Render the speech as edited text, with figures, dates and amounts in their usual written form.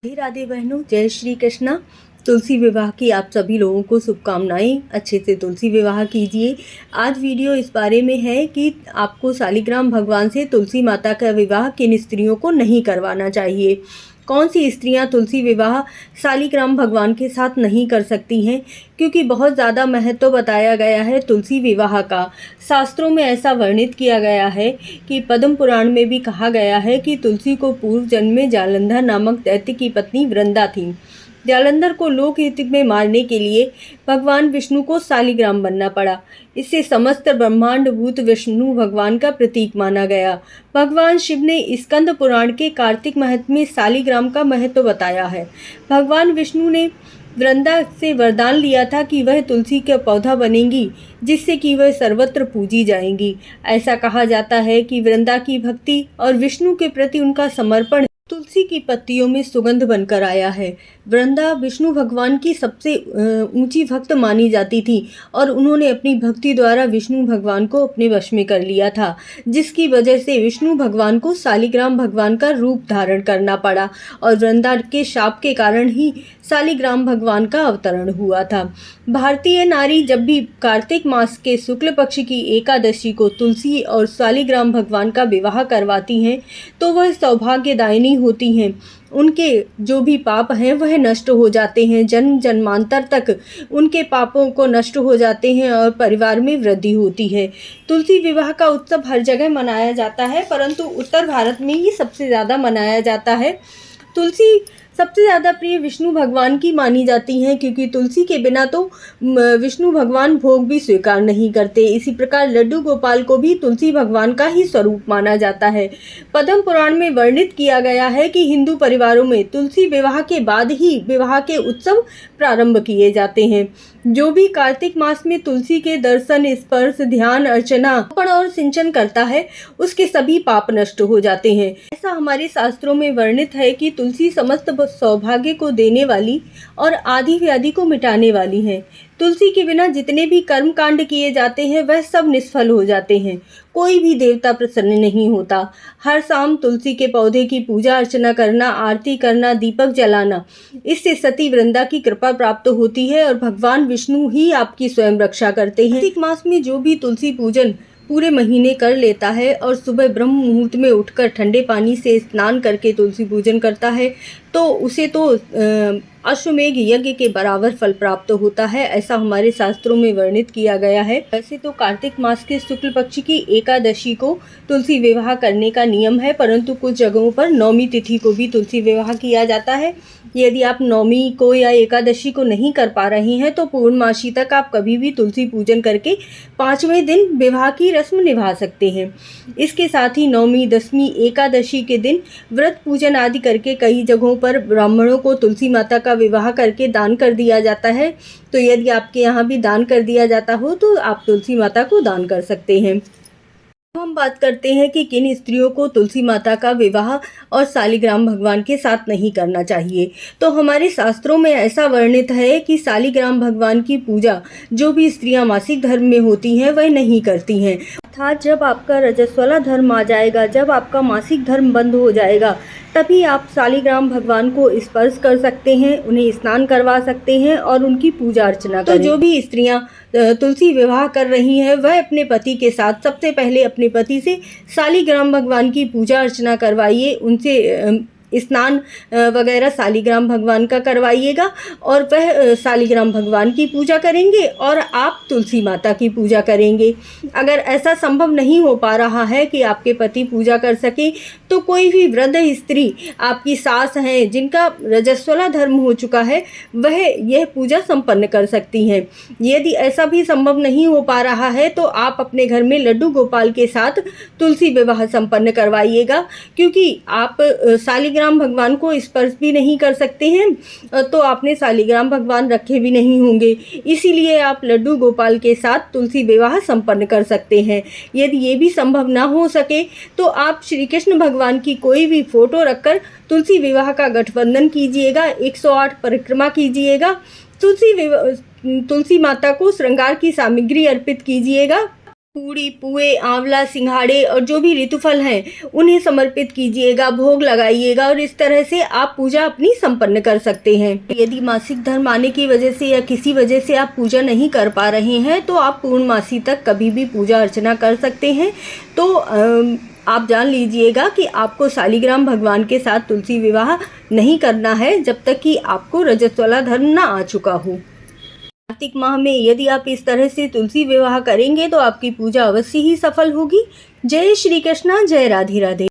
राधे राधे बहनों, जय श्री कृष्णा। तुलसी विवाह की आप सभी लोगों को शुभकामनाएं। अच्छे से तुलसी विवाह कीजिए। आज वीडियो इस बारे में है कि आपको शालिग्राम भगवान से तुलसी माता का विवाह किन स्त्रियों को नहीं करवाना चाहिए। कौन सी स्त्रियां तुलसी विवाह शालिग्राम भगवान के साथ नहीं कर सकती हैं, क्योंकि बहुत ज़्यादा महत्व बताया गया है तुलसी विवाह का। शास्त्रों में ऐसा वर्णित किया गया है कि पद्म पुराण में भी कहा गया है कि तुलसी को पूर्व जन्म में जालंधर नामक दैत्य की पत्नी वृंदा थी। जालंधर को लोकहित में मारने के लिए भगवान विष्णु को शालिग्राम बनना पड़ा। इससे समस्त ब्रह्मांड भूत विष्णु भगवान का प्रतीक माना गया। भगवान शिव ने स्कंद पुराण के कार्तिक महत्व में शालिग्राम का महत्व बताया है। भगवान विष्णु ने वृंदा से वरदान लिया था कि वह तुलसी का पौधा बनेंगी, जिससे कि वह सर्वत्र पूजी जाएंगी। ऐसा कहा जाता है कि वृंदा की भक्ति और विष्णु के प्रति उनका समर्पण तुलसी की पत्तियों में सुगंध बनकर आया है। वृंदा विष्णु भगवान की सबसे ऊंची भक्त मानी जाती थी और उन्होंने अपनी भक्ति द्वारा विष्णु भगवान को अपने वश में कर लिया था, जिसकी वजह से विष्णु भगवान को शालिग्राम भगवान का रूप धारण करना पड़ा और वृंदा के शाप के कारण ही शालिग्राम भगवान का अवतरण हुआ था। भारतीय नारी जब भी कार्तिक मास के शुक्ल पक्ष की एकादशी को तुलसी और शालिग्राम भगवान का विवाह करवाती हैं तो वह सौभाग्यदायिनी होती हैं। उनके जो भी पाप हैं वह नष्ट हो जाते हैं, जन्म जन्मांतर तक उनके पापों को नष्ट हो जाते हैं और परिवार में वृद्धि होती है। तुलसी विवाह का उत्सव हर जगह मनाया जाता है, परंतु उत्तर भारत में ही सबसे ज़्यादा मनाया जाता है। तुलसी सबसे ज़्यादा प्रिय विष्णु भगवान की मानी जाती हैं, क्योंकि तुलसी के बिना तो विष्णु भगवान भोग भी स्वीकार नहीं करते। इसी प्रकार लड्डू गोपाल को भी तुलसी भगवान का ही स्वरूप माना जाता है। पद्म पुराण में वर्णित किया गया है कि हिंदू परिवारों में तुलसी विवाह के बाद ही विवाह के उत्सव प्रारंभ किए जाते हैं। जो भी कार्तिक मास में तुलसी के दर्शन, स्पर्श, ध्यान, अर्चना और सिंचन करता है उसके सभी पाप नष्ट हो जाते हैं। ऐसा हमारे शास्त्रों में वर्णित है कि तुलसी समस्त सौभाग्य को देने वाली और आदि व्याधि को मिटाने वाली है। तुलसी के बिना जितने भी कर्म कांड किए जाते हैं वह सब निष्फल हो जाते हैं। कोई भी देवता प्रसन्न नहीं होता। हर शाम तुलसी के पौधे की पूजा अर्चना करना, आरती करना, दीपक जलाना, इससे सती वृंदा की कृपा प्राप्त होती है और भगवान विष्णु ही आपकी स्वयं रक्षा करते हैं। कार्तिक मास में जो भी तुलसी पूजन पूरे महीने कर लेता है और सुबह ब्रह्म मुहूर्त में उठकर ठंडे पानी से स्नान करके तुलसी पूजन करता है तो उसे तो अश्वमेघ यज्ञ के बराबर फल प्राप्त होता है। ऐसा हमारे शास्त्रों में वर्णित किया गया है। वैसे तो कार्तिक मास के शुक्ल पक्ष की एकादशी को तुलसी विवाह करने का नियम है, परंतु कुछ जगहों पर नौमी तिथि को भी तुलसी विवाह किया जाता है। यदि आप नौमी को या एकादशी को नहीं कर पा रहे हैं तो पूर्णमासी तक आप कभी भी तुलसी पूजन करके 5वें दिन विवाह की रस्म निभा सकते हैं। इसके साथ ही नौमी, दसवीं, एकादशी के दिन व्रत पूजन आदि करके कई जगहों पर ब्राह्मणों को तुलसी माता का विवाह करके दान कर दिया जाता है। तो यदि आपके यहाँ भी दान कर दिया जाता हो तो आप तुलसी माता को दान कर सकते हैं। हम बात करते हैं कि किन स्त्रियों को तुलसी माता का विवाह और शालिग्राम भगवान के साथ नहीं करना चाहिए। तो हमारे शास्त्रों में ऐसा वर्णित है कि शालिग्राम भगवान की पूजा जो भी स्त्रियां मासिक धर्म में होती हैं वह नहीं करती हैं। अर्थात जब आपका रजस्वला धर्म आ जाएगा, जब आपका मासिक धर्म बंद हो जाएगा, तभी आप शालिग्राम भगवान को स्पर्श कर सकते हैं, उन्हें स्नान करवा सकते हैं और उनकी पूजा अर्चना करें। तो जो भी स्त्रियां तुलसी विवाह कर रही हैं वह अपने पति के साथ सबसे पहले अपने पति से शालिग्राम भगवान की पूजा अर्चना करवाइए, उनसे स्नान वगैरह शालिग्राम भगवान का करवाइएगा और वह शालिग्राम भगवान की पूजा करेंगे और आप तुलसी माता की पूजा करेंगे। अगर ऐसा संभव नहीं हो पा रहा है कि आपके पति पूजा कर सके तो कोई भी वृद्ध स्त्री, आपकी सास हैं जिनका रजस्वला धर्म हो चुका है, वह यह पूजा संपन्न कर सकती हैं। यदि ऐसा भी संभव नहीं हो पा रहा है तो आप अपने घर में लड्डू गोपाल के साथ तुलसी विवाह संपन्न करवाइएगा, क्योंकि आप शालिग्राम भगवान को स्पर्श भी नहीं कर सकते हैं तो आपने शालिग्राम भगवान रखे भी नहीं होंगे। इसीलिए आप लड्डू गोपाल के साथ तुलसी विवाह संपन्न कर सकते हैं। यदि ये भी संभव ना हो सके तो आप श्री कृष्ण भगवान की कोई भी फोटो रखकर तुलसी विवाह का गठबंधन कीजिएगा, 108 परिक्रमा कीजिएगा, तुलसी माता को श्रृंगार की सामग्री अर्पित कीजिएगा पूड़ी, पुए, आंवला, सिंघाड़े और जो भी ऋतुफल हैं उन्हें समर्पित कीजिएगा, भोग लगाइएगा और इस तरह से आप पूजा अपनी संपन्न कर सकते हैं। यदि मासिक धर्म आने की वजह से या किसी वजह से आप पूजा नहीं कर पा रहे हैं तो आप पूर्णमासी तक कभी भी पूजा अर्चना कर सकते हैं। तो आप जान लीजिएगा कि आपको शालिग्राम भगवान के साथ तुलसी विवाह नहीं करना है जब तक कि आपको रजस्वला धर्म ना आ चुका हो। कार्तिक माह में यदि आप इस तरह से तुलसी विवाह करेंगे तो आपकी पूजा अवश्य ही सफल होगी। जय श्री कृष्णा, जय राधे राधे।